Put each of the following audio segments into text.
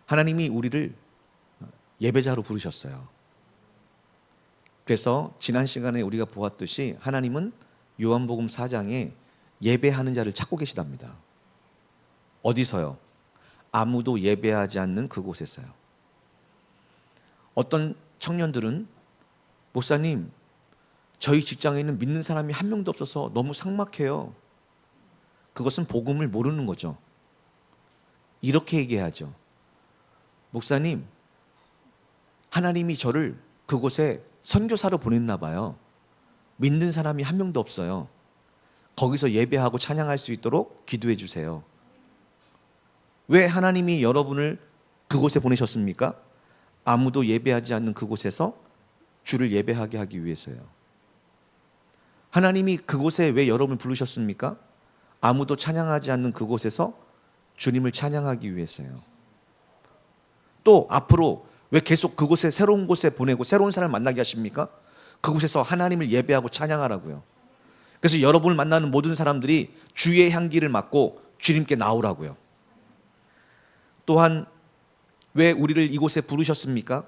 하나님이 우리를 예배자로 부르셨어요. 그래서 지난 시간에 우리가 보았듯이 하나님은 요한복음 4장에 예배하는 자를 찾고 계시답니다. 어디서요? 아무도 예배하지 않는 그곳에서요. 어떤 청년들은 목사님, 저희 직장에 있는 믿는 사람이 한 명도 없어서 너무 삭막해요. 그것은 복음을 모르는 거죠. 이렇게 얘기하죠. 목사님, 하나님이 저를 그곳에 선교사로 보냈나 봐요. 믿는 사람이 한 명도 없어요. 거기서 예배하고 찬양할 수 있도록 기도해 주세요. 왜 하나님이 여러분을 그곳에 보내셨습니까? 아무도 예배하지 않는 그곳에서 주를 예배하게 하기 위해서요. 하나님이 그곳에 왜 여러분을 부르셨습니까? 아무도 찬양하지 않는 그곳에서 주님을 찬양하기 위해서요. 또 앞으로 왜 계속 그곳에 새로운 곳에 보내고 새로운 사람을 만나게 하십니까? 그곳에서 하나님을 예배하고 찬양하라고요. 그래서 여러분을 만나는 모든 사람들이 주의 향기를 맡고 주님께 나오라고요. 또한 왜 우리를 이곳에 부르셨습니까?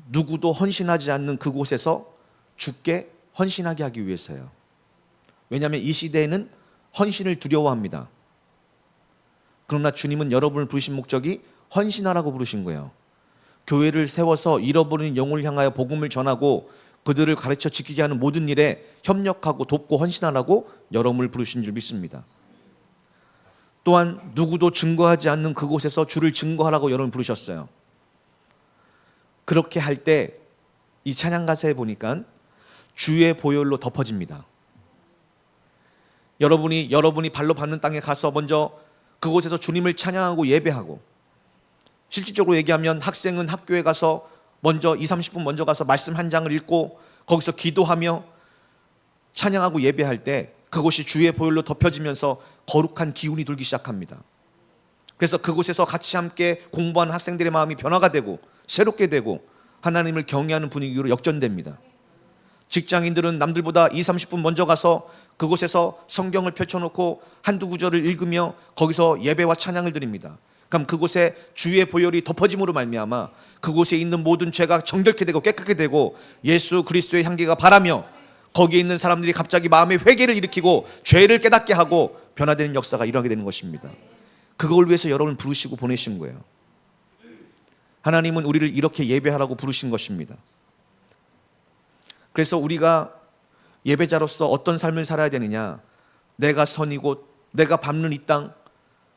누구도 헌신하지 않는 그곳에서 주께 헌신하게 하기 위해서요. 왜냐하면 이 시대에는 헌신을 두려워합니다. 그러나 주님은 여러분을 부르신 목적이 헌신하라고 부르신 거예요. 교회를 세워서 잃어버린 영혼을 향하여 복음을 전하고 그들을 가르쳐 지키게 하는 모든 일에 협력하고 돕고 헌신하라고 여러분을 부르신 줄 믿습니다. 또한 누구도 증거하지 않는 그곳에서 주를 증거하라고 여러분을 부르셨어요. 그렇게 할 때 이 찬양 가사에 보니까 주의 보혈로 덮어집니다. 여러분이 발로 밟는 땅에 가서 먼저 그곳에서 주님을 찬양하고 예배하고, 실질적으로 얘기하면 학생은 학교에 가서 먼저 20-30분 먼저 가서 말씀 한 장을 읽고 거기서 기도하며 찬양하고 예배할 때 그곳이 주의 보혈로 덮여지면서 거룩한 기운이 돌기 시작합니다. 그래서 그곳에서 같이 함께 공부하는 학생들의 마음이 변화가 되고 새롭게 되고 하나님을 경외하는 분위기로 역전됩니다. 직장인들은 남들보다 20-30분 먼저 가서 그곳에서 성경을 펼쳐놓고 한두 구절을 읽으며 거기서 예배와 찬양을 드립니다. 그럼 그곳에 주의 보혈이 덮어짐으로 말미암아 그곳에 있는 모든 죄가 정결케 되고 깨끗게 되고 예수 그리스도의 향기가 바라며 거기에 있는 사람들이 갑자기 마음의 회개를 일으키고 죄를 깨닫게 하고 변화되는 역사가 일어나게 되는 것입니다. 그걸 위해서 여러분을 부르시고 보내신 거예요. 하나님은 우리를 이렇게 예배하라고 부르신 것입니다. 그래서 우리가 예배자로서 어떤 삶을 살아야 되느냐? 내가 선이고 내가 밟는 이 땅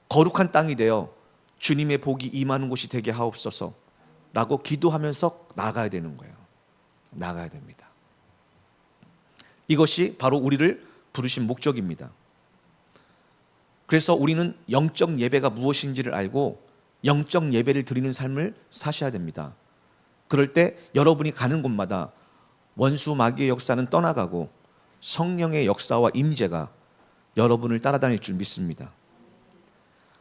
거룩한 땅이 되어 주님의 복이 임하는 곳이 되게 하옵소서 라고 기도하면서 나가야 되는 거예요. 나가야 됩니다. 이것이 바로 우리를 부르신 목적입니다. 그래서 우리는 영적 예배가 무엇인지를 알고 영적 예배를 드리는 삶을 사셔야 됩니다. 그럴 때 여러분이 가는 곳마다 원수 마귀의 역사는 떠나가고 성령의 역사와 임재가 여러분을 따라다닐 줄 믿습니다.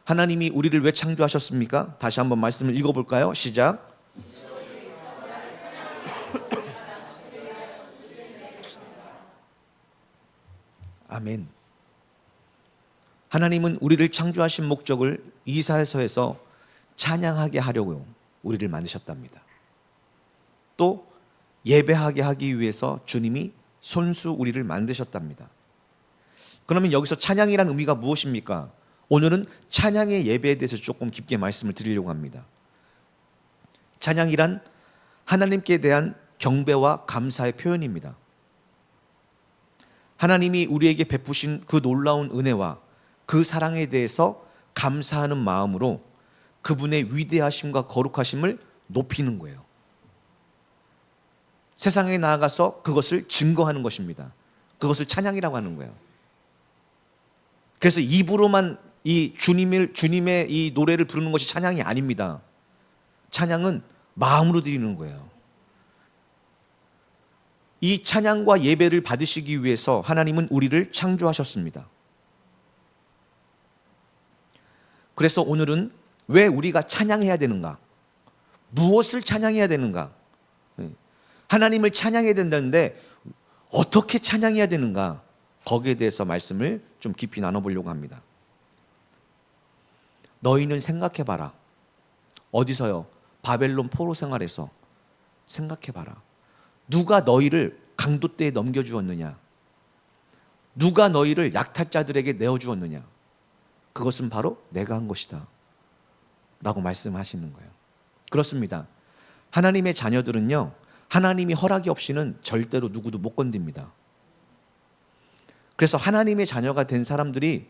하나님이 우리를 왜 창조하셨습니까? 다시 한번 말씀을 읽어볼까요? 시작. 아멘. 하나님은 우리를 창조하신 목적을 이사야서에서 찬양하게 하려고 우리를 만드셨답니다. 또 예배하게 하기 위해서 주님이 손수 우리를 만드셨답니다. 그러면 여기서 찬양이란 의미가 무엇입니까? 오늘은 찬양의 예배에 대해서 조금 깊게 말씀을 드리려고 합니다. 찬양이란 하나님께 대한 경배와 감사의 표현입니다. 하나님이 우리에게 베푸신 그 놀라운 은혜와 그 사랑에 대해서 감사하는 마음으로 그분의 위대하심과 거룩하심을 높이는 거예요. 세상에 나아가서 그것을 증거하는 것입니다. 그것을 찬양이라고 하는 거예요. 그래서 입으로만 이 주님의 이 노래를 부르는 것이 찬양이 아닙니다. 찬양은 마음으로 드리는 거예요. 이 찬양과 예배를 받으시기 위해서 하나님은 우리를 창조하셨습니다. 그래서 오늘은 왜 우리가 찬양해야 되는가? 무엇을 찬양해야 되는가? 하나님을 찬양해야 된다는데 어떻게 찬양해야 되는가? 거기에 대해서 말씀을 좀 깊이 나눠보려고 합니다. 너희는 생각해봐라. 어디서요? 바벨론 포로 생활에서. 생각해봐라. 누가 너희를 강도떼에 넘겨주었느냐? 누가 너희를 약탈자들에게 내어주었느냐? 그것은 바로 내가 한 것이다 라고 말씀하시는 거예요. 그렇습니다. 하나님의 자녀들은요, 하나님이 허락이 없이는 절대로 누구도 못 건듭니다. 그래서 하나님의 자녀가 된 사람들이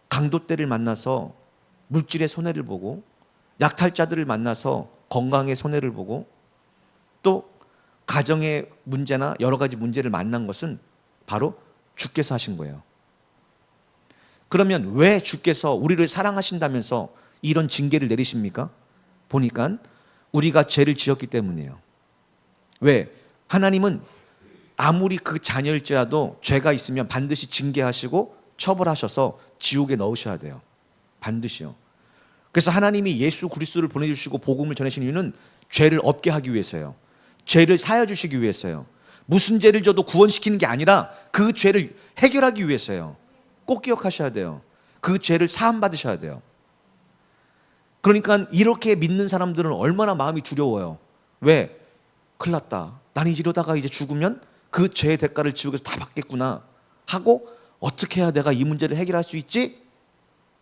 강도떼를 만나서 물질의 손해를 보고, 약탈자들을 만나서 건강의 손해를 보고, 또 가정의 문제나 여러 가지 문제를 만난 것은 바로 주께서 하신 거예요. 그러면 왜 주께서 우리를 사랑하신다면서 이런 징계를 내리십니까? 보니까 우리가 죄를 지었기 때문이에요. 왜? 하나님은 아무리 그 자녀일지라도 죄가 있으면 반드시 징계하시고 처벌하셔서 지옥에 넣으셔야 돼요. 반드시요. 그래서 하나님이 예수 그리스도를 보내주시고 복음을 전하신 이유는 죄를 없게 하기 위해서요. 죄를 사여 주시기 위해서요. 무슨 죄를 져도 구원시키는 게 아니라 그 죄를 해결하기 위해서요. 꼭 기억하셔야 돼요. 그 죄를 사함 받으셔야 돼요. 그러니까 이렇게 믿는 사람들은 얼마나 마음이 두려워요. 왜? 큰일 났다. 나는 이러다가 이제 죽으면 그 죄의 대가를 지옥에서 다 받겠구나 하고, 어떻게 해야 내가 이 문제를 해결할 수 있지?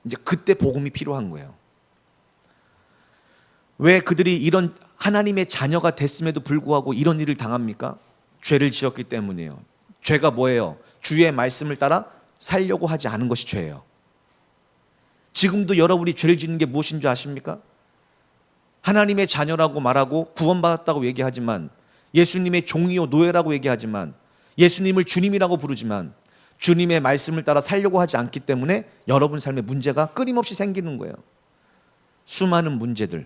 이제 그때 복음이 필요한 거예요. 왜 그들이 이런 하나님의 자녀가 됐음에도 불구하고 이런 일을 당합니까? 죄를 지었기 때문이에요. 죄가 뭐예요? 주의 말씀을 따라 살려고 하지 않은 것이 죄예요. 지금도 여러분이 죄를 짓는 게 무엇인 줄 아십니까? 하나님의 자녀라고 말하고 구원받았다고 얘기하지만, 예수님의 종이요 노예라고 얘기하지만, 예수님을 주님이라고 부르지만 주님의 말씀을 따라 살려고 하지 않기 때문에 여러분 삶에 문제가 끊임없이 생기는 거예요. 수많은 문제들.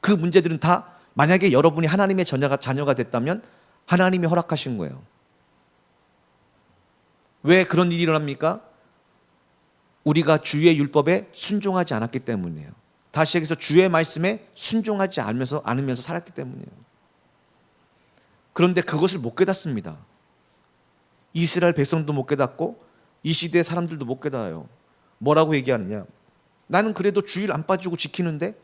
그 문제들은 다 만약에 여러분이 하나님의 자녀가 됐다면 하나님이 허락하신 거예요. 왜 그런 일이 일어납니까? 우리가 주의 율법에 순종하지 않았기 때문이에요. 다시 얘기해서 주의 말씀에 순종하지 않으면서 살았기 때문이에요. 그런데 그것을 못 깨닫습니다. 이스라엘 백성도 못 깨닫고 이 시대의 사람들도 못 깨달아요. 뭐라고 얘기하느냐? 나는 그래도 주일 안 빠지고 지키는데,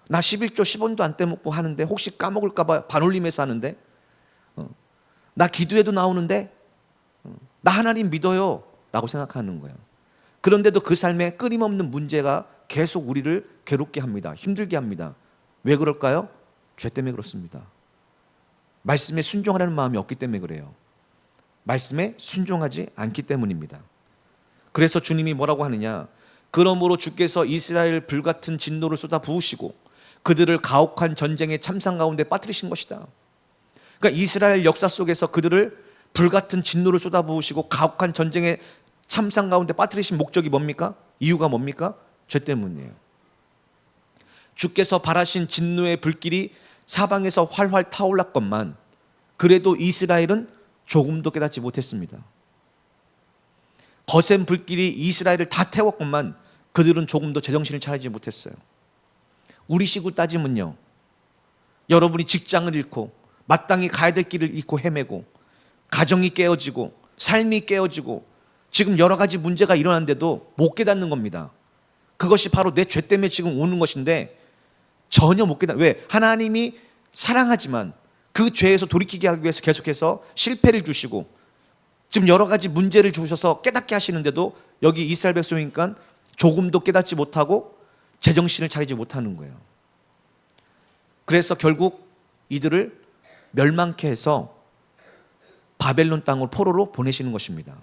나 11조 10원도 안 떼먹고 하는데, 혹시 까먹을까 봐 반올림해서 하는데, 나 기도해도 나오는데, 나 하나님 믿어요 라고 생각하는 거예요. 그런데도 그 삶에 끊임없는 문제가 계속 우리를 괴롭게 합니다. 힘들게 합니다. 왜 그럴까요? 죄 때문에 그렇습니다. 말씀에 순종하라는 마음이 없기 때문에 그래요. 말씀에 순종하지 않기 때문입니다. 그래서 주님이 뭐라고 하느냐? 그러므로 주께서 이스라엘 불같은 진노를 쏟아 부으시고 그들을 가혹한 전쟁의 참상 가운데 빠뜨리신 것이다. 그러니까 이스라엘 역사 속에서 그들을 불같은 진노를 쏟아 부으시고 가혹한 전쟁의 참상 가운데 빠뜨리신 목적이 뭡니까? 이유가 뭡니까? 죄 때문이에요. 주께서 바라신 진노의 불길이 사방에서 활활 타올랐건만 그래도 이스라엘은 조금도 깨닫지 못했습니다. 거센 불길이 이스라엘을 다 태웠건만 그들은 조금도 제정신을 차리지 못했어요. 우리 식으로 따지면요, 여러분이 직장을 잃고 마땅히 가야 될 길을 잃고 헤매고 가정이 깨어지고 삶이 깨어지고 지금 여러 가지 문제가 일어났는데도 못 깨닫는 겁니다. 그것이 바로 내 죄 때문에 지금 오는 것인데 전혀 못 깨닫는. 왜? 하나님이 사랑하지만 그 죄에서 돌이키게 하기 위해서 계속해서 실패를 주시고 지금 여러 가지 문제를 주셔서 깨닫게 하시는데도 여기 이스라엘 백성이니까 조금도 깨닫지 못하고 제정신을 차리지 못하는 거예요. 그래서 결국 이들을 멸망케 해서 바벨론 땅으로 포로로 보내시는 것입니다.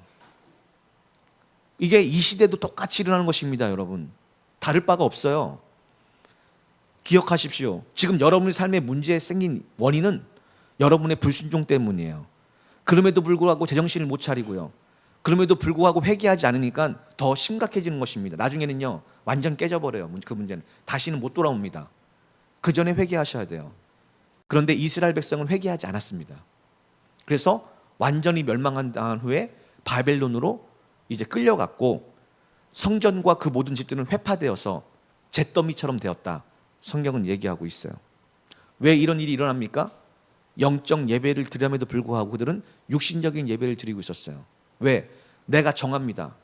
이게 이 시대도 똑같이 일어나는 것입니다, 여러분. 다를 바가 없어요. 기억하십시오. 지금 여러분의 삶에 문제에 생긴 원인은 여러분의 불순종 때문이에요. 그럼에도 불구하고 제정신을 못 차리고요. 그럼에도 불구하고 회개하지 않으니까 더 심각해지는 것입니다. 나중에는요, 완전 깨져버려요. 그 문제는 다시는 못 돌아옵니다. 그 전에 회개하셔야 돼요. 그런데 이스라엘 백성은 회개하지 않았습니다. 그래서 완전히 멸망한 후에 바벨론으로 이제 끌려갔고 성전과 그 모든 집들은 회파되어서 잿더미처럼 되었다. 성경은 얘기하고 있어요. 왜 이런 일이 일어납니까? 영적 예배를 드림에도 불구하고 그들은 육신적인 예배를 드리고 있었어요. 왜? 내가 정합니다.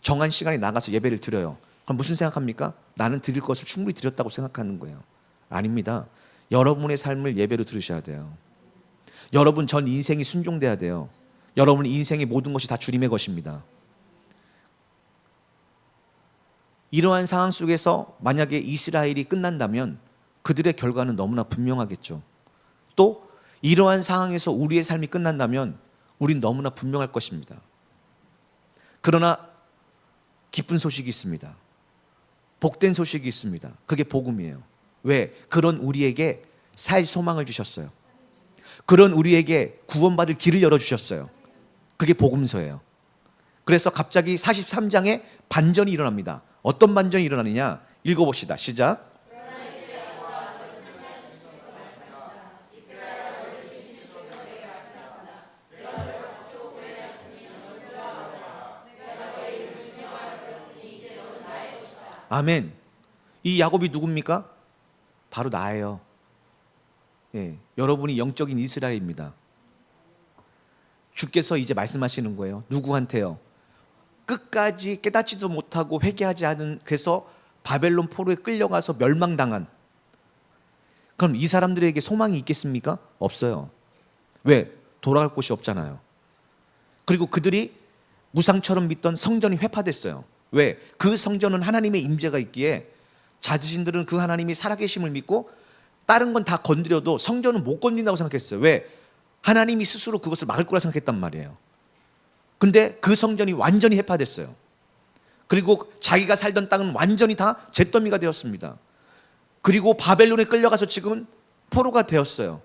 정한 시간에 나가서 예배를 드려요. 그럼 무슨 생각합니까? 나는 드릴 것을 충분히 드렸다고 생각하는 거예요. 아닙니다. 여러분의 삶을 예배로 들으셔야 돼요. 여러분 전 인생이 순종돼야 돼요. 여러분 인생의 모든 것이 다 주님의 것입니다. 이러한 상황 속에서 만약에 이스라엘이 끝난다면 그들의 결과는 너무나 분명하겠죠. 또 이러한 상황에서 우리의 삶이 끝난다면 우린 너무나 분명할 것입니다. 그러나 기쁜 소식이 있습니다. 복된 소식이 있습니다. 그게 복음이에요. 왜? 그런 우리에게 살 소망을 주셨어요. 그런 우리에게 구원받을 길을 열어주셨어요. 그게 복음서예요. 그래서 갑자기 43장에 반전이 일어납니다. 어떤 반전이 일어나느냐? 읽어봅시다. 시작. 아멘. 이 야곱이 누굽니까? 바로 나예요. 예, 여러분이 영적인 이스라엘입니다. 주께서 이제 말씀하시는 거예요. 누구한테요? 끝까지 깨닫지도 못하고 회개하지 않은, 그래서 바벨론 포로에 끌려가서 멸망당한, 그럼 이 사람들에게 소망이 있겠습니까? 없어요. 왜? 돌아갈 곳이 없잖아요. 그리고 그들이 우상처럼 믿던 성전이 회파됐어요. 왜? 그 성전은 하나님의 임재가 있기에 자신들은 그 하나님이 살아계심을 믿고 다른 건 다 건드려도 성전은 못 건든다고 생각했어요. 왜? 하나님이 스스로 그것을 막을 거라 생각했단 말이에요. 근데 그 성전이 완전히 해파됐어요. 그리고 자기가 살던 땅은 완전히 다 잿더미가 되었습니다. 그리고 바벨론에 끌려가서 지금 포로가 되었어요.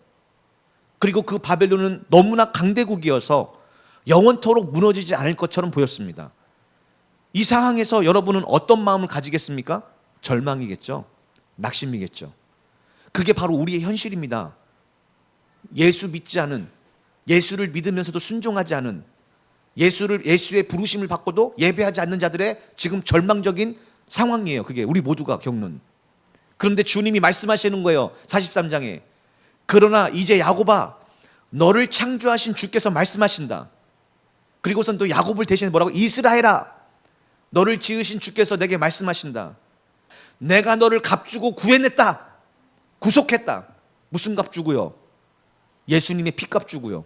그리고 그 바벨론은 너무나 강대국이어서 영원토록 무너지지 않을 것처럼 보였습니다. 이 상황에서 여러분은 어떤 마음을 가지겠습니까? 절망이겠죠. 낙심이겠죠. 그게 바로 우리의 현실입니다. 예수 믿지 않은, 예수를 믿으면서도 순종하지 않은, 예수의 부르심을 받고도 예배하지 않는 자들의 지금 절망적인 상황이에요. 그게 우리 모두가 겪는. 그런데 주님이 말씀하시는 거예요. 43장에. 그러나 이제 야곱아, 너를 창조하신 주께서 말씀하신다. 그리고선 또 야곱을 대신해 뭐라고? 이스라엘아, 너를 지으신 주께서 내게 말씀하신다. 내가 너를 값주고 구해냈다. 구속했다. 무슨 값 주고요? 예수님의 피값 주고요.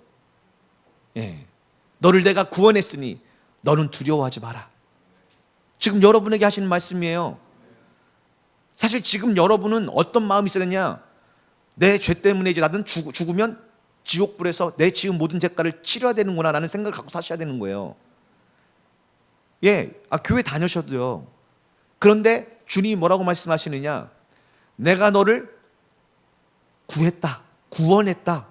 예. 너를 내가 구원했으니 너는 두려워하지 마라. 지금 여러분에게 하시는 말씀이에요. 사실 지금 여러분은 어떤 마음이 있어야 되냐? 내 죄 때문에 이제 나는 죽으면 지옥불에서 내 지은 모든 죄가를 치러야 되는구나 라는 생각을 갖고 사셔야 되는 거예요. 예, 교회 다녀셔도요. 그런데 주님이 뭐라고 말씀하시느냐? 내가 너를 구했다, 구원했다.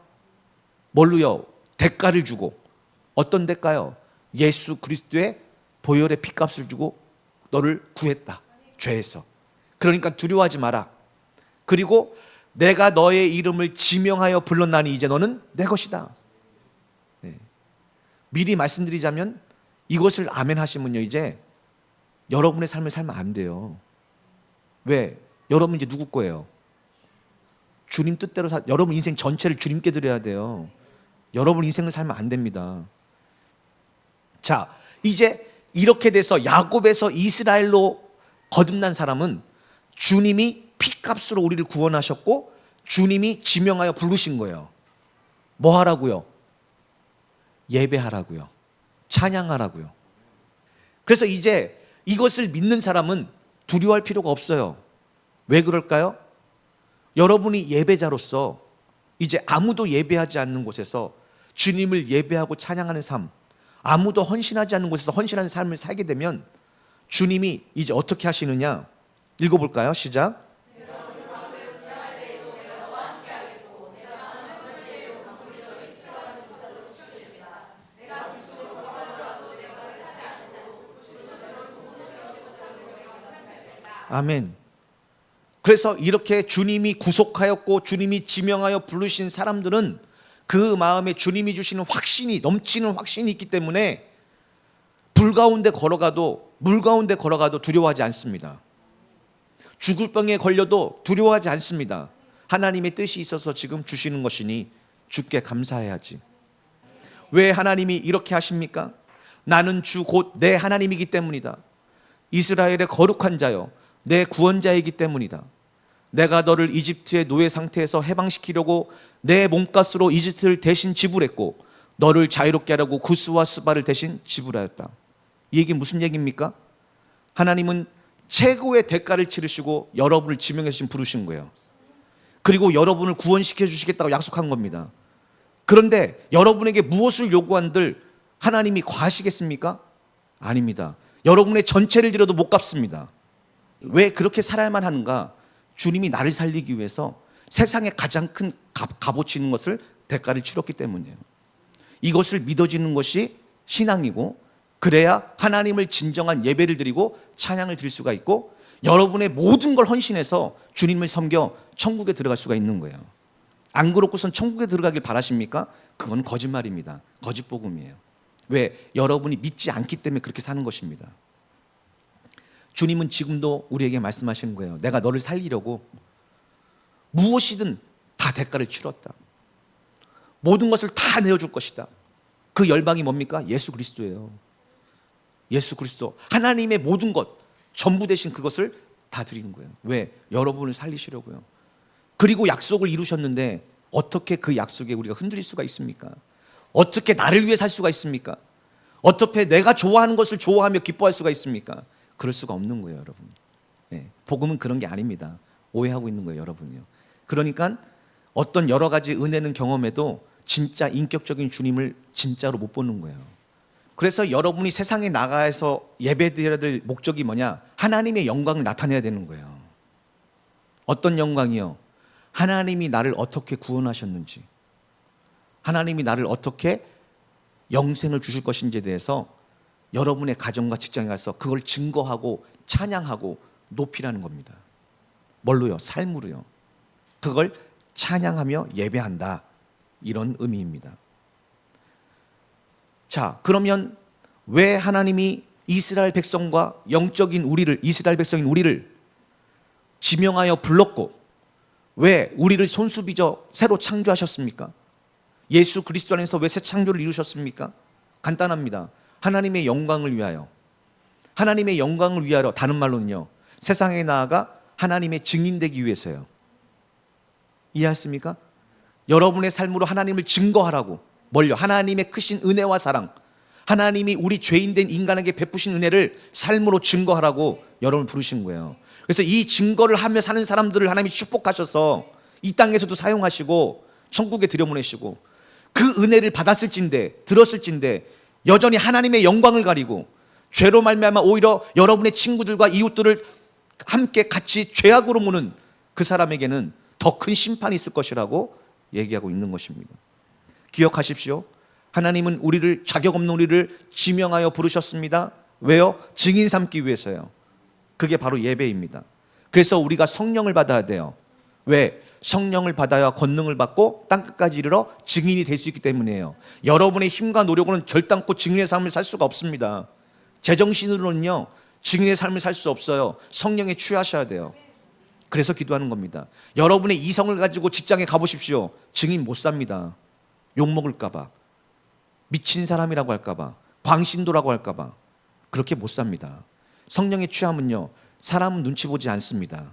뭘로요? 대가를 주고. 어떤 대가요? 예수 그리스도의 보혈의 피값을 주고 너를 구했다. 죄에서. 그러니까 두려워하지 마라. 그리고 내가 너의 이름을 지명하여 불렀나니 이제 너는 내 것이다. 네. 미리 말씀드리자면 이것을 아멘 하시면요, 이제 여러분의 삶을 살면 안 돼요. 왜? 여러분 이제 누구 거예요? 주님 뜻대로 여러분 인생 전체를 주님께 드려야 돼요. 여러분 인생을 살면 안 됩니다. 자, 이제 이렇게 돼서 야곱에서 이스라엘로 거듭난 사람은 주님이 피값으로 우리를 구원하셨고 주님이 지명하여 부르신 거예요. 뭐 하라고요? 예배하라고요. 찬양하라고요. 그래서 이제 이것을 믿는 사람은 두려워할 필요가 없어요. 왜 그럴까요? 여러분이 예배자로서 이제 아무도 예배하지 않는 곳에서 주님을 예배하고 찬양하는 삶, 아무도 헌신하지 않는 곳에서 헌신하는 삶을 살게 되면 주님이 이제 어떻게 하시느냐? 읽어볼까요? 시작. 아멘. 그래서 이렇게 주님이 구속하였고 주님이 지명하여 부르신 사람들은 그 마음에 주님이 주시는 확신이, 넘치는 확신이 있기 때문에 물 가운데 걸어가도 두려워하지 않습니다. 죽을 병에 걸려도 두려워하지 않습니다. 하나님의 뜻이 있어서 지금 주시는 것이니 주께 감사해야지. 왜 하나님이 이렇게 하십니까? 나는 주 곧 내 하나님이기 때문이다. 이스라엘의 거룩한 자여, 내 구원자이기 때문이다. 내가 너를 이집트의 노예 상태에서 해방시키려고 내 몸값으로 이집트를 대신 지불했고 너를 자유롭게 하려고 구스와 스바를 대신 지불하였다. 이 얘기 무슨 얘기입니까? 하나님은 최고의 대가를 치르시고 여러분을 지명해서 지금 부르신 거예요. 그리고 여러분을 구원시켜 주시겠다고 약속한 겁니다. 그런데 여러분에게 무엇을 요구한들 하나님이 과하시겠습니까? 아닙니다. 여러분의 전체를 들여도 못 갚습니다. 왜 그렇게 살아야만 하는가? 주님이 나를 살리기 위해서 세상에 가장 큰 값어치 있는 것을 대가를 치렀기 때문이에요. 이것을 믿어지는 것이 신앙이고, 그래야 하나님을 진정한 예배를 드리고 찬양을 드릴 수가 있고 여러분의 모든 걸 헌신해서 주님을 섬겨 천국에 들어갈 수가 있는 거예요. 안 그렇고선 천국에 들어가길 바라십니까? 그건 거짓말입니다. 거짓복음이에요. 왜? 여러분이 믿지 않기 때문에 그렇게 사는 것입니다. 주님은 지금도 우리에게 말씀하시는 거예요. 내가 너를 살리려고 무엇이든 다 대가를 치렀다. 모든 것을 다 내어줄 것이다. 그 열방이 뭡니까? 예수 그리스도예요. 예수 그리스도. 하나님의 모든 것, 전부 대신 그것을 다 드리는 거예요. 왜? 여러분을 살리시려고요. 그리고 약속을 이루셨는데 어떻게 그 약속에 우리가 흔들릴 수가 있습니까? 어떻게 나를 위해 살 수가 있습니까? 어떻게 내가 좋아하는 것을 좋아하며 기뻐할 수가 있습니까? 그럴 수가 없는 거예요, 여러분. 네, 복음은 그런 게 아닙니다. 오해하고 있는 거예요, 여러분이요. 그러니까 어떤 여러 가지 은혜는 경험해도 진짜 인격적인 주님을 진짜로 못 보는 거예요. 그래서 여러분이 세상에 나가서 예배드려야 될 목적이 뭐냐? 하나님의 영광을 나타내야 되는 거예요. 어떤 영광이요? 하나님이 나를 어떻게 구원하셨는지, 하나님이 나를 어떻게 영생을 주실 것인지에 대해서 여러분의 가정과 직장에 가서 그걸 증거하고 찬양하고 높이라는 겁니다. 뭘로요? 삶으로요. 그걸 찬양하며 예배한다. 이런 의미입니다. 자, 그러면 왜 하나님이 이스라엘 백성과 영적인 우리를, 이스라엘 백성인 우리를 지명하여 불렀고 왜 우리를 손수비져 새로 창조하셨습니까? 예수 그리스도 안에서 왜 새 창조를 이루셨습니까? 간단합니다. 하나님의 영광을 위하여. 하나님의 영광을 위하여, 다른 말로는요, 세상에 나아가 하나님의 증인되기 위해서요. 이해하십니까? 여러분의 삶으로 하나님을 증거하라고. 뭘요? 하나님의 크신 은혜와 사랑, 하나님이 우리 죄인된 인간에게 베푸신 은혜를 삶으로 증거하라고 여러분을 부르신 거예요. 그래서 이 증거를 하며 사는 사람들을 하나님이 축복하셔서 이 땅에서도 사용하시고 천국에 들여보내시고, 그 은혜를 받았을진데, 들었을진데 여전히 하나님의 영광을 가리고 죄로 말미암아 오히려 여러분의 친구들과 이웃들을 함께 같이 죄악으로 무는 그 사람에게는 더 큰 심판이 있을 것이라고 얘기하고 있는 것입니다. 기억하십시오. 하나님은 우리를, 자격 없는 우리를 지명하여 부르셨습니다. 왜요? 증인 삼기 위해서요. 그게 바로 예배입니다. 그래서 우리가 성령을 받아야 돼요. 왜? 성령을 받아야 권능을 받고 땅끝까지 이르러 증인이 될 수 있기 때문이에요. 여러분의 힘과 노력으로는 결단코 증인의 삶을 살 수가 없습니다. 제정신으로는요, 증인의 삶을 살 수 없어요. 성령에 취하셔야 돼요. 그래서 기도하는 겁니다. 여러분의 이성을 가지고 직장에 가보십시오. 증인 못 삽니다. 욕먹을까봐, 미친 사람이라고 할까봐, 광신도라고 할까봐 그렇게 못 삽니다. 성령에 취하면요, 사람은 눈치 보지 않습니다.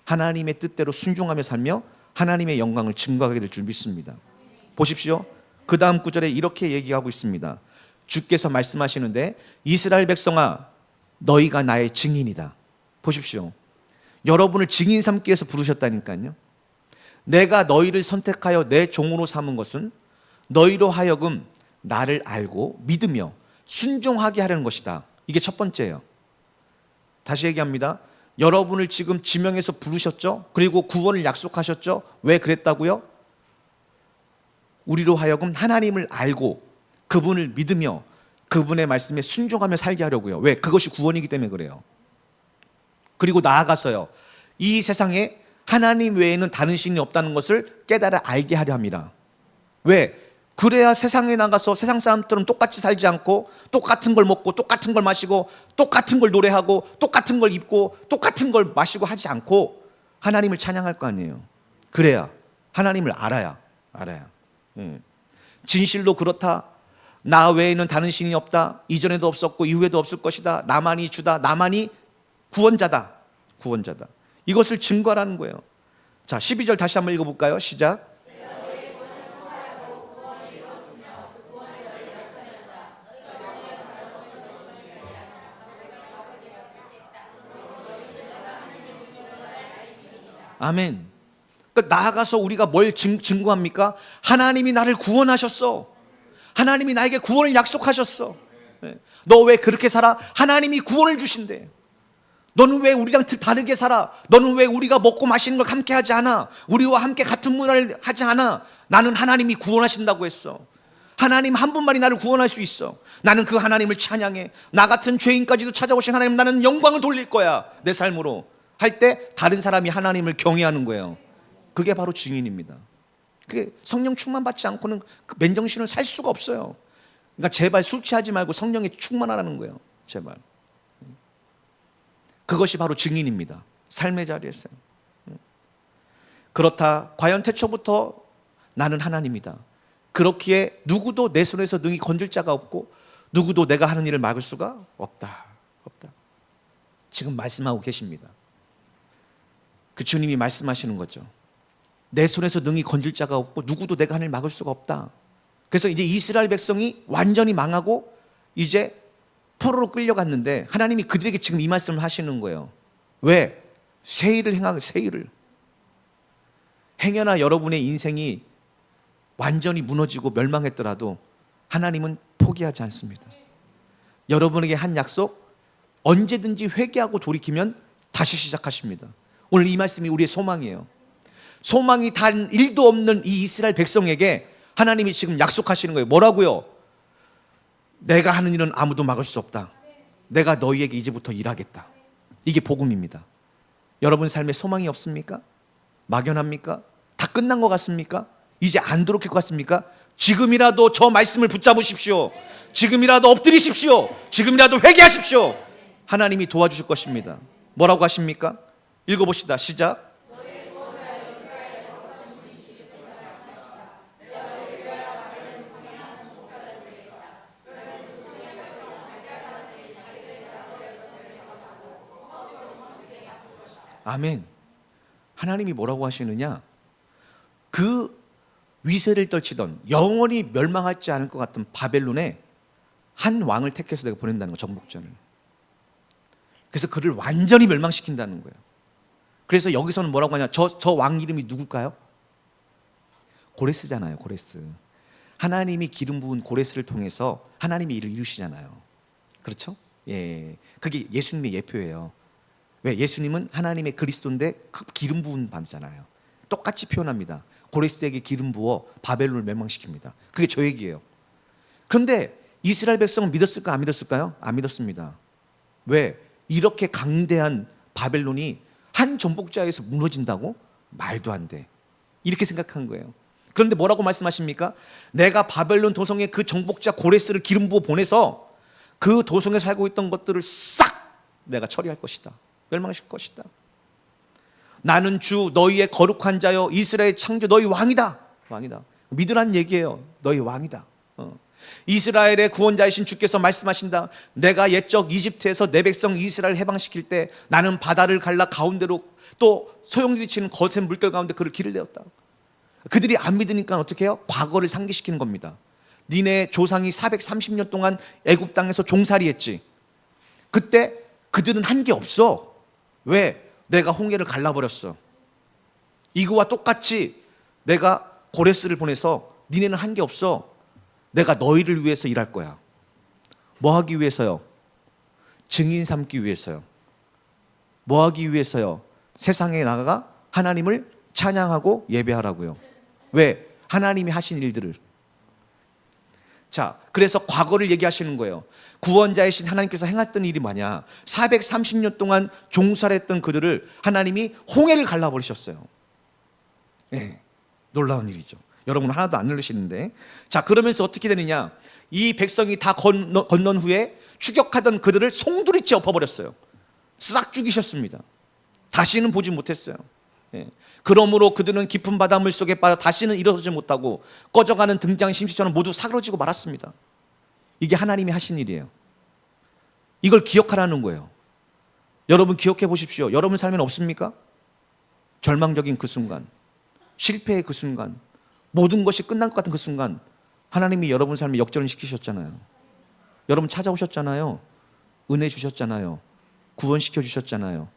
하나님의 뜻대로 순종하며 살며 하나님의 영광을 증거하게 될 줄 믿습니다. 보십시오. 그 다음 구절에 이렇게 얘기하고 있습니다. 주께서 말씀하시는데, 이스라엘 백성아, 너희가 나의 증인이다. 보십시오. 여러분을 증인 삼기 위해서 부르셨다니까요. 내가 너희를 선택하여 내 종으로 삼은 것은 너희로 하여금 나를 알고 믿으며 순종하게 하려는 것이다. 이게 첫 번째예요. 다시 얘기합니다. 여러분을 지금 지명해서 부르셨죠? 그리고 구원을 약속하셨죠? 왜 그랬다고요? 우리로 하여금 하나님을 알고 그분을 믿으며 그분의 말씀에 순종하며 살게 하려고요. 왜? 그것이 구원이기 때문에 그래요. 그리고 나아가서요, 이 세상에 하나님 외에는 다른 신이 없다는 것을 깨달아 알게 하려 합니다. 왜? 그래야 세상에 나가서 세상 사람들은 똑같이 살지 않고 똑같은 걸 먹고 똑같은 걸 마시고 똑같은 걸 노래하고 똑같은 걸 입고 똑같은 걸 마시고 하지 않고 하나님을 찬양할 거 아니에요. 그래야 하나님을 알아야. 진실로 그렇다. 나 외에는 다른 신이 없다. 이전에도 없었고 이후에도 없을 것이다. 나만이 주다. 나만이 구원자다. 구원자다. 이것을 증거하라는 거예요. 자, 12절 다시 한번 읽어볼까요? 시작. 아멘. 그러니까 나아가서 우리가 뭘 증거합니까? 하나님이 나를 구원하셨어. 하나님이 나에게 구원을 약속하셨어. 너 왜 그렇게 살아? 하나님이 구원을 주신대. 너는 왜 우리랑 다르게 살아? 너는 왜 우리가 먹고 마시는 걸 함께 하지 않아? 우리와 함께 같은 문화를 하지 않아? 나는 하나님이 구원하신다고 했어. 하나님 한 분만이 나를 구원할 수 있어. 나는 그 하나님을 찬양해. 나 같은 죄인까지도 찾아오신 하나님, 나는 영광을 돌릴 거야. 내 삶으로 할 때 다른 사람이 하나님을 경외하는 거예요. 그게 바로 증인입니다. 그게 성령 충만 받지 않고는 그 맨정신을 살 수가 없어요. 그러니까 제발 술 취하지 말고 성령에 충만하라는 거예요. 제발. 그것이 바로 증인입니다. 삶의 자리에서. 그렇다. 과연 태초부터 나는 하나님이다. 그렇기에 누구도 내 손에서 능히 건질 자가 없고 누구도 내가 하는 일을 막을 수가 없다. 없다. 지금 말씀하고 계십니다. 그 주님이 말씀하시는 거죠. 내 손에서 능히 건질 자가 없고 누구도 내가 하는 일을 막을 수가 없다. 그래서 이제 이스라엘 백성이 완전히 망하고 이제 포로로 끌려갔는데 하나님이 그들에게 지금 이 말씀을 하시는 거예요. 왜? 새 일을 행하고 새 일을. 행여나 여러분의 인생이 완전히 무너지고 멸망했더라도 하나님은 포기하지 않습니다. 여러분에게 한 약속 언제든지 회개하고 돌이키면 다시 시작하십니다. 오늘 이 말씀이 우리의 소망이에요. 소망이 단 1도 없는 이 이스라엘 백성에게 하나님이 지금 약속하시는 거예요. 뭐라고요? 내가 하는 일은 아무도 막을 수 없다. 내가 너희에게 이제부터 일하겠다. 이게 복음입니다. 여러분 삶에 소망이 없습니까? 막연합니까? 다 끝난 것 같습니까? 이제 안 돌이킬 것 같습니까? 지금이라도 저 말씀을 붙잡으십시오. 지금이라도 엎드리십시오. 지금이라도 회개하십시오. 하나님이 도와주실 것입니다. 뭐라고 하십니까? 읽어봅시다. 시작. 아멘. 하나님이 뭐라고 하시느냐? 그 위세를 떨치던 영원히 멸망하지 않을 것 같은 바벨론에 한 왕을 택해서 내가 보낸다는 거, 정복전을. 그래서 그를 완전히 멸망시킨다는 거예요. 그래서 여기서는 뭐라고 하냐? 저 왕 이름이 누굴까요? 고레스잖아요. 고레스. 하나님이 기름 부은 고레스를 통해서 하나님이 일을 이루시잖아요. 그렇죠? 예, 그게 예수님의 예표예요. 왜? 예수님은 하나님의 그리스도인데 그 기름 부은 밤잖아요. 똑같이 표현합니다. 고레스에게 기름 부어 바벨론을 멸망시킵니다. 그게 저 얘기예요. 그런데 이스라엘 백성은 믿었을까 안 믿었을까요? 안 믿었습니다. 왜? 이렇게 강대한 바벨론이 한 정복자에서 무너진다고? 말도 안 돼. 이렇게 생각한 거예요. 그런데 뭐라고 말씀하십니까? 내가 바벨론 도성에 그 정복자 고레스를 기름 부어 보내서 그 도성에 살고 있던 것들을 싹 내가 처리할 것이다. 멸망시킬 것이다. 나는 주 너희의 거룩한 자여 이스라엘 창조 너희 왕이다. 왕이다. 믿으란 얘기예요. 너희 왕이다. 이스라엘의 구원자이신 주께서 말씀하신다. 내가 옛적 이집트에서 내 백성 이스라엘 해방시킬 때 나는 바다를 갈라 가운데로 또 소용들이 치는 거센 물결 가운데 그를 길을 내었다. 그들이 안 믿으니까 어떻게 해요? 과거를 상기시키는 겁니다. 니네 조상이 430년 동안 애굽 땅에서 종살이했지. 그때 그들은 한 게 없어. 왜? 내가 홍해를 갈라버렸어. 이거와 똑같이 내가 고레스를 보내서 니네는 한 게 없어. 내가 너희를 위해서 일할 거야. 뭐 하기 위해서요? 증인 삼기 위해서요. 뭐 하기 위해서요? 세상에 나가 하나님을 찬양하고 예배하라고요. 왜? 하나님이 하신 일들을. 자, 그래서 과거를 얘기하시는 거예요. 구원자이신 하나님께서 행했던 일이 뭐냐? 430년 동안 종살했던 그들을 하나님이 홍해를 갈라버리셨어요. 네, 놀라운 일이죠. 여러분 하나도 안 놀라시는데. 자, 그러면서 어떻게 되느냐? 이 백성이 다 건넌 후에 추격하던 그들을 송두리째 엎어버렸어요. 싹 죽이셨습니다. 다시는 보지 못했어요. 예. 그러므로 그들은 깊은 바닷물 속에 빠져 다시는 일어서지 못하고 꺼져가는 등장 심시처럼 모두 사그러지고 말았습니다. 이게 하나님이 하신 일이에요. 이걸 기억하라는 거예요. 여러분 기억해 보십시오. 여러분 삶엔 없습니까? 절망적인 그 순간, 실패의 그 순간, 모든 것이 끝난 것 같은 그 순간 하나님이 여러분 삶에 역전을 시키셨잖아요. 여러분 찾아오셨잖아요. 은혜 주셨잖아요. 구원시켜 주셨잖아요.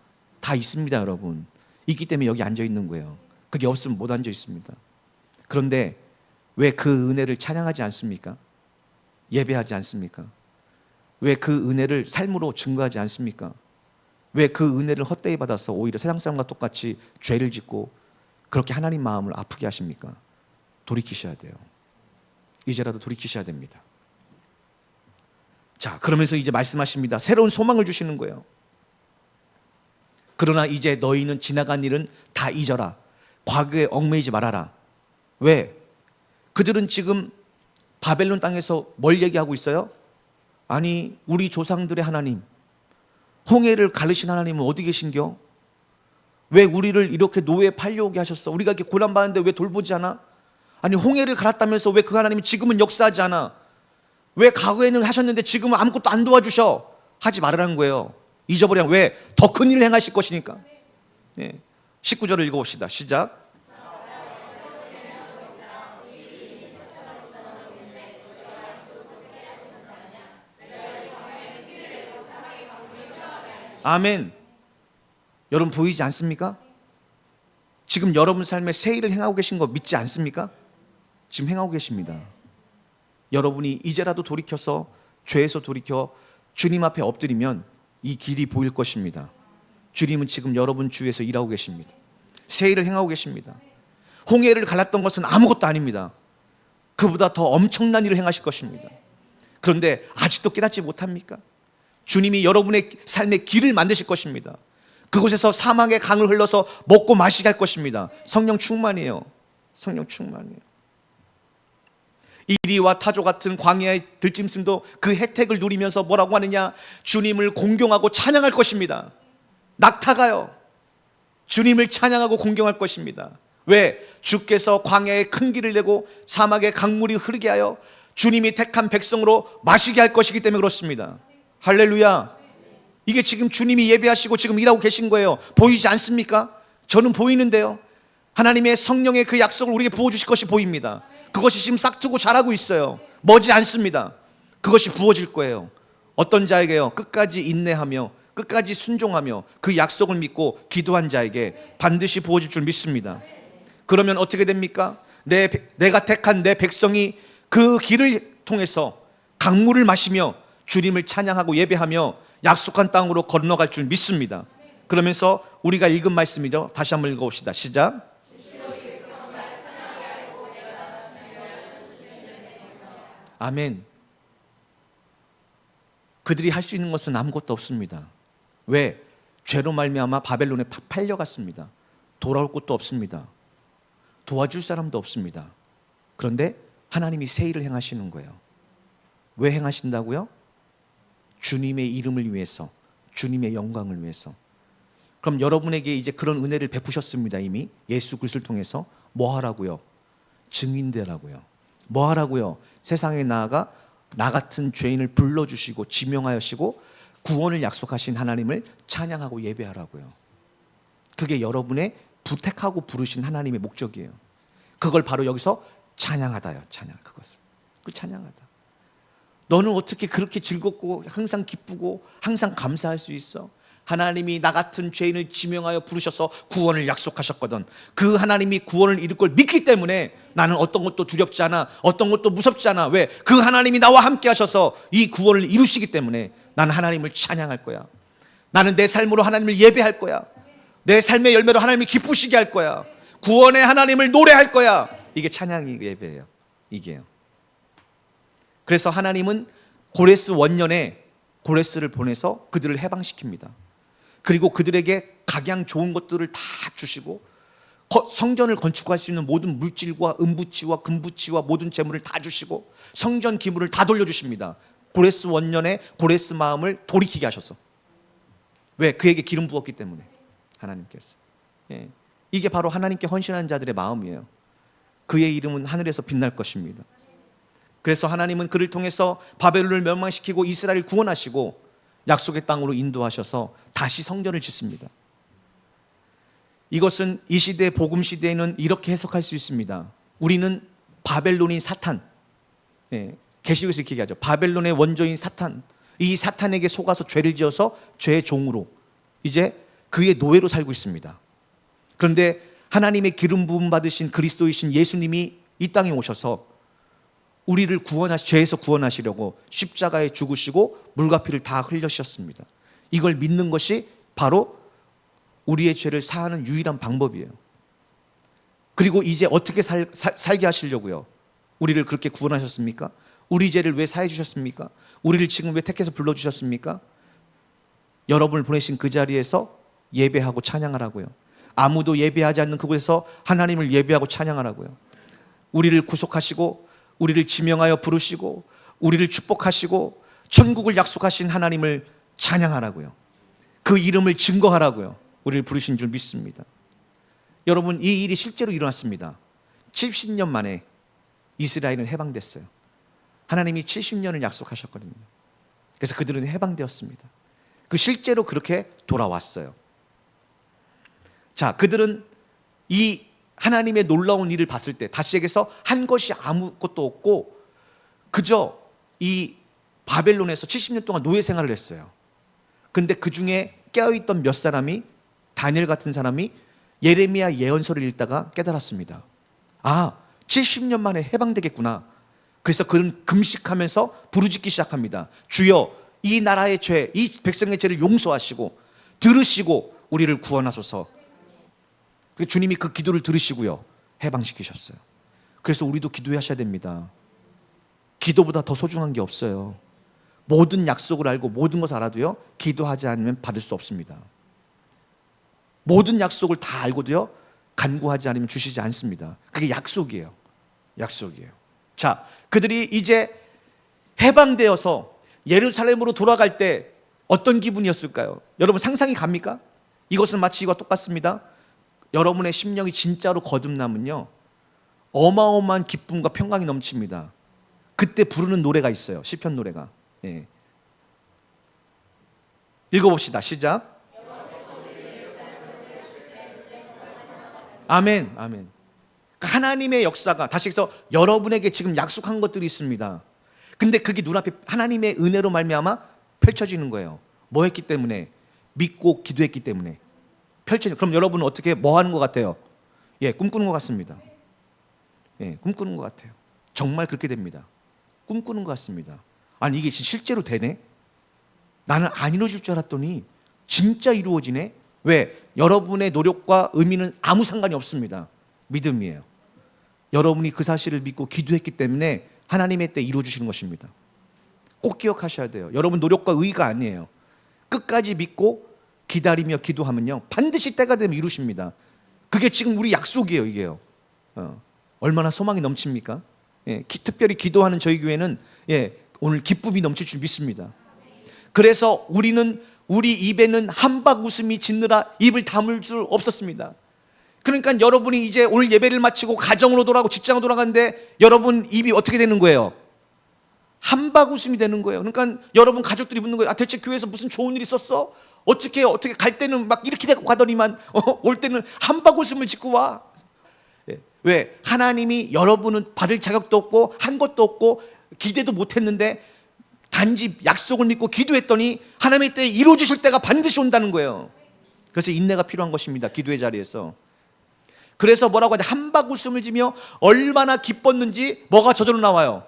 다 있습니다, 여러분. 있기 때문에 여기 앉아 있는 거예요. 그게 없으면 못 앉아 있습니다. 그런데 왜 그 은혜를 찬양하지 않습니까? 예배하지 않습니까? 왜 그 은혜를 삶으로 증거하지 않습니까? 왜 그 은혜를 헛되이 받아서 오히려 세상 사람과 똑같이 죄를 짓고 그렇게 하나님 마음을 아프게 하십니까? 돌이키셔야 돼요. 이제라도 돌이키셔야 됩니다. 자, 그러면서 이제 말씀하십니다. 새로운 소망을 주시는 거예요. 그러나 이제 너희는 지나간 일은 다 잊어라. 과거에 얽매이지 말아라. 왜? 그들은 지금 바벨론 땅에서 뭘 얘기하고 있어요? 아니, 우리 조상들의 하나님, 홍해를 가르신 하나님은 어디 계신겨? 왜 우리를 이렇게 노예에 팔려오게 하셨어? 우리가 이렇게 고난받는데 왜 돌보지 않아? 아니, 홍해를 갈았다면서 왜 그 하나님이 지금은 역사하지 않아? 왜 과거에는 하셨는데 지금은 아무것도 안 도와주셔? 하지 말으라는 거예요. 잊어버리면 왜? 더 큰 일을 행하실 것이니까. 네. 19절을 읽어봅시다. 시작. 아멘. 여러분 보이지 않습니까? 지금 여러분 삶에 새 일을 행하고 계신 거 믿지 않습니까? 지금 행하고 계십니다. 여러분이 이제라도 돌이켜서 죄에서 돌이켜 주님 앞에 엎드리면 이 길이 보일 것입니다. 주님은 지금 여러분 주위에서 일하고 계십니다. 새 일을 행하고 계십니다. 홍해를 갈랐던 것은 아무것도 아닙니다. 그보다 더 엄청난 일을 행하실 것입니다. 그런데 아직도 깨닫지 못합니까? 주님이 여러분의 삶의 길을 만드실 것입니다. 그곳에서 사막의 강을 흘러서 먹고 마시게 할 것입니다. 성령 충만이에요. 성령 충만이에요. 이리와 타조 같은 광야의 들짐승도 그 혜택을 누리면서 뭐라고 하느냐? 주님을 공경하고 찬양할 것입니다. 낙타가요, 주님을 찬양하고 공경할 것입니다. 왜? 주께서 광야에 큰 길을 내고 사막에 강물이 흐르게 하여 주님이 택한 백성으로 마시게 할 것이기 때문에 그렇습니다. 할렐루야. 이게 지금 주님이 예배하시고 지금 일하고 계신 거예요. 보이지 않습니까? 저는 보이는데요. 하나님의 성령의 그 약속을 우리에게 부어주실 것이 보입니다. 그것이 지금 싹트고 자라고 있어요. 머지 않습니다. 그것이 부어질 거예요. 어떤 자에게요? 끝까지 인내하며 끝까지 순종하며 그 약속을 믿고 기도한 자에게 반드시 부어질 줄 믿습니다. 그러면 어떻게 됩니까? 내가 택한 내 백성이 그 길을 통해서 강물을 마시며 주님을 찬양하고 예배하며 약속한 땅으로 건너갈 줄 믿습니다. 그러면서 우리가 읽은 말씀이죠. 다시 한번 읽어봅시다. 시작. 아멘. 그들이 할 수 있는 것은 아무것도 없습니다. 왜? 죄로 말미암아 바벨론에 팔려갔습니다. 돌아올 곳도 없습니다. 도와줄 사람도 없습니다. 그런데 하나님이 새 일을 행하시는 거예요. 왜 행하신다고요? 주님의 이름을 위해서, 주님의 영광을 위해서. 그럼 여러분에게 이제 그런 은혜를 베푸셨습니다. 이미 예수 그리스도를 통해서. 뭐 하라고요? 증인되라고요. 뭐 하라고요? 세상에 나아가 나 같은 죄인을 불러주시고 지명하시고 구원을 약속하신 하나님을 찬양하고 예배하라고요. 그게 여러분의 부택하고 부르신 하나님의 목적이에요. 그걸 바로 여기서 찬양하다요. 찬양, 그것을. 그 찬양하다. 너는 어떻게 그렇게 즐겁고 항상 기쁘고 항상 감사할 수 있어? 하나님이 나 같은 죄인을 지명하여 부르셔서 구원을 약속하셨거든. 그 하나님이 구원을 이룰 걸 믿기 때문에 나는 어떤 것도 두렵지 않아. 어떤 것도 무섭지 않아. 왜? 그 하나님이 나와 함께 하셔서 이 구원을 이루시기 때문에 나는 하나님을 찬양할 거야. 나는 내 삶으로 하나님을 예배할 거야. 내 삶의 열매로 하나님을 기쁘시게 할 거야. 구원의 하나님을 노래할 거야. 이게 찬양이 예배예요. 이게요. 그래서 하나님은 고레스 원년에 고레스를 보내서 그들을 해방시킵니다. 그리고 그들에게 각양 좋은 것들을 다 주시고 성전을 건축할 수 있는 모든 물질과 은부치와 금부치와 모든 재물을 다 주시고 성전 기물을 다 돌려주십니다. 고레스 원년에 고레스 마음을 돌이키게 하셔서. 왜? 그에게 기름 부었기 때문에. 하나님께서. 예. 이게 바로 하나님께 헌신하는 자들의 마음이에요. 그의 이름은 하늘에서 빛날 것입니다. 그래서 하나님은 그를 통해서 바벨론을 멸망시키고 이스라엘을 구원하시고 약속의 땅으로 인도하셔서 다시 성전을 짓습니다. 이것은 이 시대 복음 시대에는 이렇게 해석할 수 있습니다. 우리는 바벨론인 사탄, 계시록에서 이렇게 얘기하죠. 바벨론의 원조인 사탄, 이 사탄에게 속아서 죄를 지어서 죄의 종으로 이제 그의 노예로 살고 있습니다. 그런데 하나님의 기름 부음 받으신 그리스도이신 예수님이 이 땅에 오셔서 우리를 죄에서 구원하시려고 십자가에 죽으시고 물과 피를 다 흘리셨습니다. 이걸 믿는 것이 바로 우리의 죄를 사하는 유일한 방법이에요. 그리고 이제 어떻게 살게 하시려고요? 우리를 그렇게 구원하셨습니까? 우리 죄를 왜 사해 주셨습니까? 우리를 지금 왜 택해서 불러주셨습니까? 여러분을 보내신 그 자리에서 예배하고 찬양하라고요. 아무도 예배하지 않는 그곳에서 하나님을 예배하고 찬양하라고요. 우리를 구속하시고 우리를 지명하여 부르시고 우리를 축복하시고 천국을 약속하신 하나님을 찬양하라고요. 그 이름을 증거하라고요. 우리를 부르신 줄 믿습니다. 여러분, 이 일이 실제로 일어났습니다. 70년 만에 이스라엘은 해방됐어요. 하나님이 70년을 약속하셨거든요. 그래서 그들은 해방되었습니다. 실제로 그렇게 돌아왔어요. 자, 그들은 이 하나님의 놀라운 일을 봤을 때 다시에게서 한 것이 아무것도 없고 그저 이 바벨론에서 70년 동안 노예 생활을 했어요. 근데 그 중에 깨어있던 몇 사람이, 다니엘 같은 사람이 예레미야 예언서를 읽다가 깨달았습니다. 70년 만에 해방되겠구나. 그래서 그는 금식하면서 부르짖기 시작합니다. 주여, 이 나라의 죄, 이 백성의 죄를 용서하시고 들으시고 우리를 구원하소서. 주님이 그 기도를 들으시고요, 해방시키셨어요. 그래서 우리도 기도하셔야 됩니다. 기도보다 더 소중한 게 없어요. 모든 약속을 알고 모든 것을 알아도요, 기도하지 않으면 받을 수 없습니다. 모든 약속을 다 알고도요, 간구하지 않으면 주시지 않습니다. 그게 약속이에요. 약속이에요. 자, 그들이 이제 해방되어서 예루살렘으로 돌아갈 때 어떤 기분이었을까요? 여러분 상상이 갑니까? 이것은 마치 이와 똑같습니다. 여러분의 심령이 진짜로 거듭나면요, 어마어마한 기쁨과 평강이 넘칩니다. 그때 부르는 노래가 있어요. 시편 노래가. 읽어봅시다. 시작. 아멘, 아멘. 하나님의 역사가, 다시 해서 여러분에게 지금 약속한 것들이 있습니다. 근데 그게 눈앞에 하나님의 은혜로 말미암아 펼쳐지는 거예요. 뭐 했기 때문에? 믿고 기도했기 때문에 펼쳐지는. 그럼 여러분은 어떻게 뭐 하는 것 같아요? 꿈꾸는 것 같습니다. 꿈꾸는 것 같아요. 정말 그렇게 됩니다. 꿈꾸는 것 같습니다. 아니, 이게 실제로 되네? 나는 안 이루어질 줄 알았더니 진짜 이루어지네? 왜? 여러분의 노력과 의미는 아무 상관이 없습니다. 믿음이에요. 여러분이 그 사실을 믿고 기도했기 때문에 하나님의 때 이루어주시는 것입니다. 꼭 기억하셔야 돼요. 여러분 노력과 의가 아니에요. 끝까지 믿고 기다리며 기도하면요, 반드시 때가 되면 이루십니다. 그게 지금 우리 약속이에요. 이게요. 얼마나 소망이 넘칩니까? 특별히 기도하는 저희 교회는 오늘 기쁨이 넘칠 줄 믿습니다. 그래서 우리는 우리 입에는 한박 웃음이 짓느라 입을 다물 줄 없었습니다. 그러니까 여러분이 이제 오늘 예배를 마치고 가정으로 돌아가고 직장으로 돌아가는데 여러분 입이 어떻게 되는 거예요? 한박 웃음이 되는 거예요. 그러니까 여러분 가족들이 묻는 거예요. 대체 교회에서 무슨 좋은 일 있었어? 어떻게 갈 때는 막 이렇게 되고 가더니만 올 때는 한박 웃음을 짓고 와. 왜? 하나님이 여러분은 받을 자격도 없고 한 것도 없고 기대도 못했는데 단지 약속을 믿고 기도했더니 하나님의 때에 이루어주실 때가 반드시 온다는 거예요. 그래서 인내가 필요한 것입니다. 기도의 자리에서. 그래서 뭐라고 하냐, 한박 웃음을 지며 얼마나 기뻤는지 뭐가 저절로 나와요.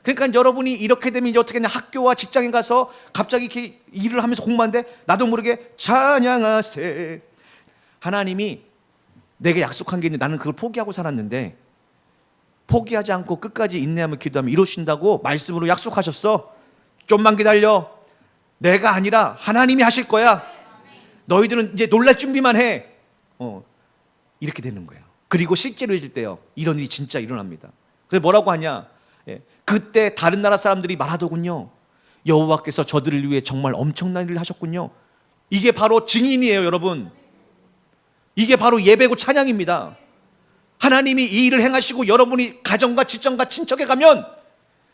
그러니까 여러분이 이렇게 되면 이제 어떻게 하냐, 학교와 직장에 가서 갑자기 이렇게 일을 하면서 공부하는데 나도 모르게 찬양하세. 하나님이 내게 약속한 게 있는데 나는 그걸 포기하고 살았는데 포기하지 않고 끝까지 인내하며 기도하면 이루신다고 말씀으로 약속하셨어. 좀만 기다려. 내가 아니라 하나님이 하실 거야. 너희들은 이제 놀랄 준비만 해. 이렇게 되는 거예요. 그리고 실제로 해질 때요, 이런 일이 진짜 일어납니다. 그래서 뭐라고 하냐, 그때 다른 나라 사람들이 말하더군요. 여호와께서 저들을 위해 정말 엄청난 일을 하셨군요. 이게 바로 증인이에요, 여러분. 이게 바로 예배고 찬양입니다. 하나님이 이 일을 행하시고 여러분이 가정과 직장과 친척에 가면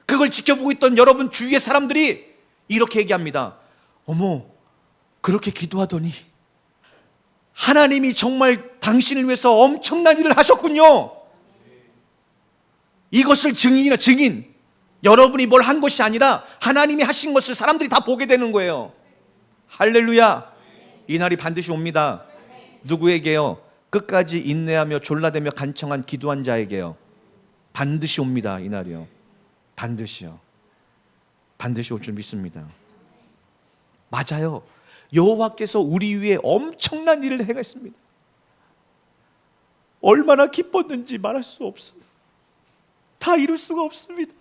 그걸 지켜보고 있던 여러분 주위의 사람들이 이렇게 얘기합니다. 어머, 그렇게 기도하더니 하나님이 정말 당신을 위해서 엄청난 일을 하셨군요. 이것을 증인, 여러분이 뭘 한 것이 아니라 하나님이 하신 것을 사람들이 다 보게 되는 거예요. 할렐루야. 이 날이 반드시 옵니다. 누구에게요? 끝까지 인내하며 졸라대며 간청한 기도한 자에게요. 반드시 옵니다. 이 날이요. 반드시요. 반드시 올 줄 믿습니다. 맞아요. 여호와께서 우리 위해 엄청난 일을 행했습니다. 얼마나 기뻤는지 말할 수 없어요. 다 이룰 수가 없습니다.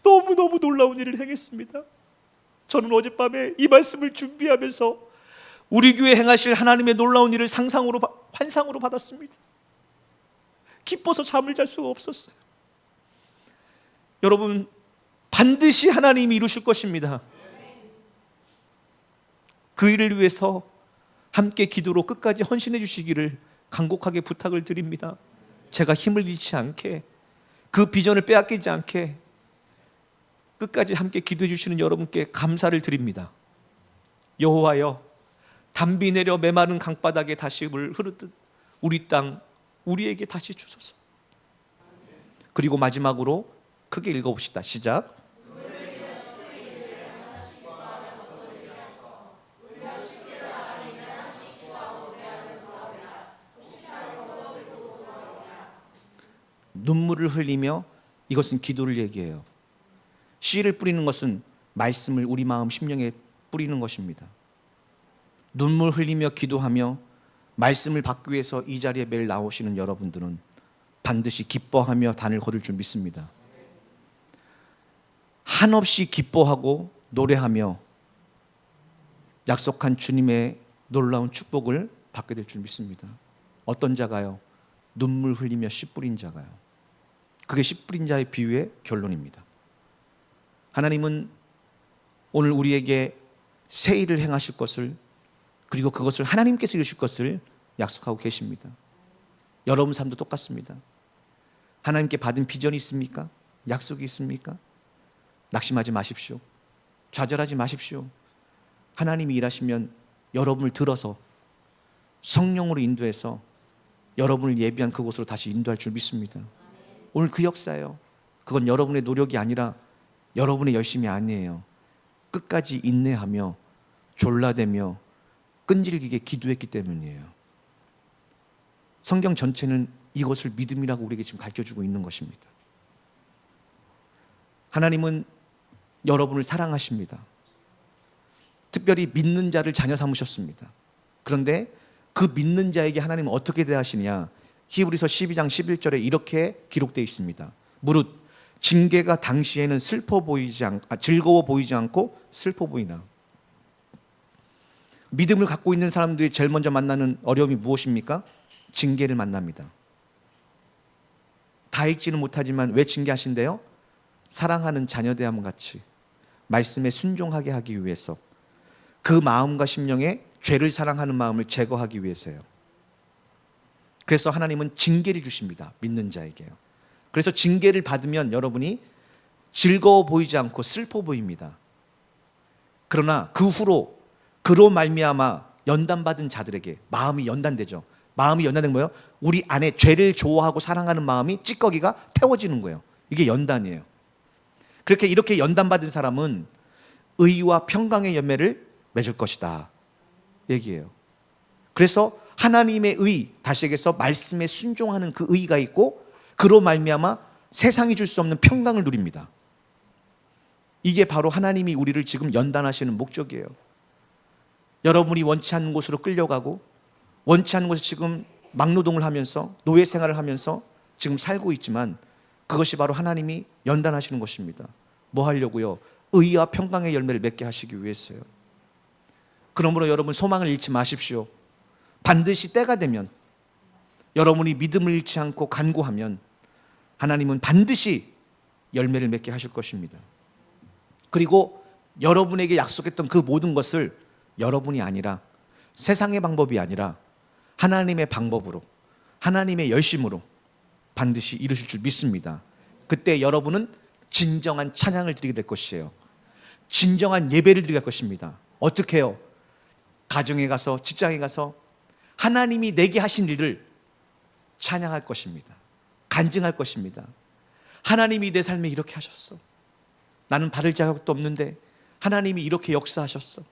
너무너무 놀라운 일을 행했습니다. 저는 어젯밤에 이 말씀을 준비하면서 우리 교회 행하실 하나님의 놀라운 일을 환상으로 받았습니다. 기뻐서 잠을 잘 수가 없었어요. 여러분, 반드시 하나님이 이루실 것입니다. 그 일을 위해서 함께 기도로 끝까지 헌신해 주시기를 간곡하게 부탁을 드립니다. 제가 힘을 잃지 않게, 그 비전을 빼앗기지 않게 끝까지 함께 기도해 주시는 여러분께 감사를 드립니다. 여호와여, 담비 내려 메마른 강바닥에 다시 물 흐르듯 우리 땅 우리에게 다시 주소서. 그리고 마지막으로 크게 읽어봅시다. 시작. 눈물을 흘리며, 이것은 기도를 얘기해요. 씨를 뿌리는 것은 말씀을 우리 마음 심령에 뿌리는 것입니다. 눈물 흘리며 기도하며 말씀을 받기 위해서 이 자리에 매일 나오시는 여러분들은 반드시 기뻐하며 단을 거둘 줄 믿습니다. 한없이 기뻐하고 노래하며 약속한 주님의 놀라운 축복을 받게 될 줄 믿습니다. 어떤 자가요? 눈물 흘리며 씨 뿌린 자가요. 그게 씨 뿌린 자의 비유의 결론입니다. 하나님은 오늘 우리에게 새 일을 행하실 것을, 그리고 그것을 하나님께서 이루실 것을 약속하고 계십니다. 여러분 삶도 똑같습니다. 하나님께 받은 비전이 있습니까? 약속이 있습니까? 낙심하지 마십시오. 좌절하지 마십시오. 하나님이 일하시면 여러분을 들어서 성령으로 인도해서 여러분을 예비한 그곳으로 다시 인도할 줄 믿습니다. 오늘 그 역사예요. 그건 여러분의 노력이 아니라 여러분의 열심이 아니에요. 끝까지 인내하며 졸라대며 끈질기게 기도했기 때문이에요. 성경 전체는 이것을 믿음이라고 우리에게 지금 가르쳐주고 있는 것입니다. 하나님은 여러분을 사랑하십니다. 특별히 믿는 자를 자녀 삼으셨습니다. 그런데 그 믿는 자에게 하나님은 어떻게 대하시냐? 히브리서 12장 11절에 이렇게 기록되어 있습니다. 무릇 징계가 당시에는 즐거워 보이지 않고 슬퍼 보이나. 믿음을 갖고 있는 사람들이 제일 먼저 만나는 어려움이 무엇입니까? 징계를 만납니다. 다 읽지는 못하지만 왜 징계하신대요? 사랑하는 자녀됨 같이 말씀에 순종하게 하기 위해서, 그 마음과 심령에 죄를 사랑하는 마음을 제거하기 위해서요. 그래서 하나님은 징계를 주십니다. 믿는 자에게요. 그래서 징계를 받으면 여러분이 즐거워 보이지 않고 슬퍼 보입니다. 그러나 그 후로 그로 말미암아 연단받은 자들에게 마음이 연단되죠. 마음이 연단된 거예요. 우리 안에 죄를 좋아하고 사랑하는 마음이 찌꺼기가 태워지는 거예요. 이게 연단이에요. 이렇게 연단받은 사람은 의와 평강의 열매를 맺을 것이다 얘기해요. 그래서 하나님의 의, 다시 얘기해서 말씀에 순종하는 그 의가 있고, 그로 말미암아 세상이 줄 수 없는 평강을 누립니다. 이게 바로 하나님이 우리를 지금 연단하시는 목적이에요. 여러분이 원치 않는 곳으로 끌려가고 원치 않는 곳에 지금 막노동을 하면서 노예 생활을 하면서 지금 살고 있지만, 그것이 바로 하나님이 연단하시는 것입니다. 뭐 하려고요? 의와 평강의 열매를 맺게 하시기 위해서요. 그러므로 여러분 소망을 잃지 마십시오. 반드시 때가 되면, 여러분이 믿음을 잃지 않고 간구하면 하나님은 반드시 열매를 맺게 하실 것입니다. 그리고 여러분에게 약속했던 그 모든 것을 여러분이 아니라, 세상의 방법이 아니라 하나님의 방법으로, 하나님의 열심으로 반드시 이루실 줄 믿습니다. 그때 여러분은 진정한 찬양을 드리게 될 것이에요. 진정한 예배를 드리게 될 것입니다. 어떻게 해요? 가정에 가서, 직장에 가서 하나님이 내게 하신 일을 찬양할 것입니다. 간증할 것입니다. 하나님이 내 삶에 이렇게 하셨어. 나는 바를 자격도 없는데 하나님이 이렇게 역사하셨어.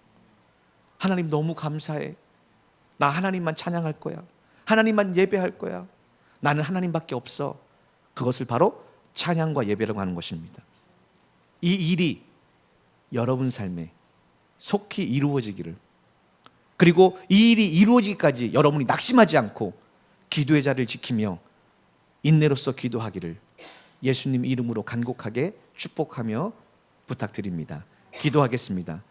하나님 너무 감사해. 나 하나님만 찬양할 거야. 하나님만 예배할 거야. 나는 하나님밖에 없어. 그것을 바로 찬양과 예배라고 하는 것입니다. 이 일이 여러분 삶에 속히 이루어지기를, 그리고 이 일이 이루어지기까지 여러분이 낙심하지 않고 기도의 자리를 지키며 인내로서 기도하기를 예수님 이름으로 간곡하게 축복하며 부탁드립니다. 기도하겠습니다.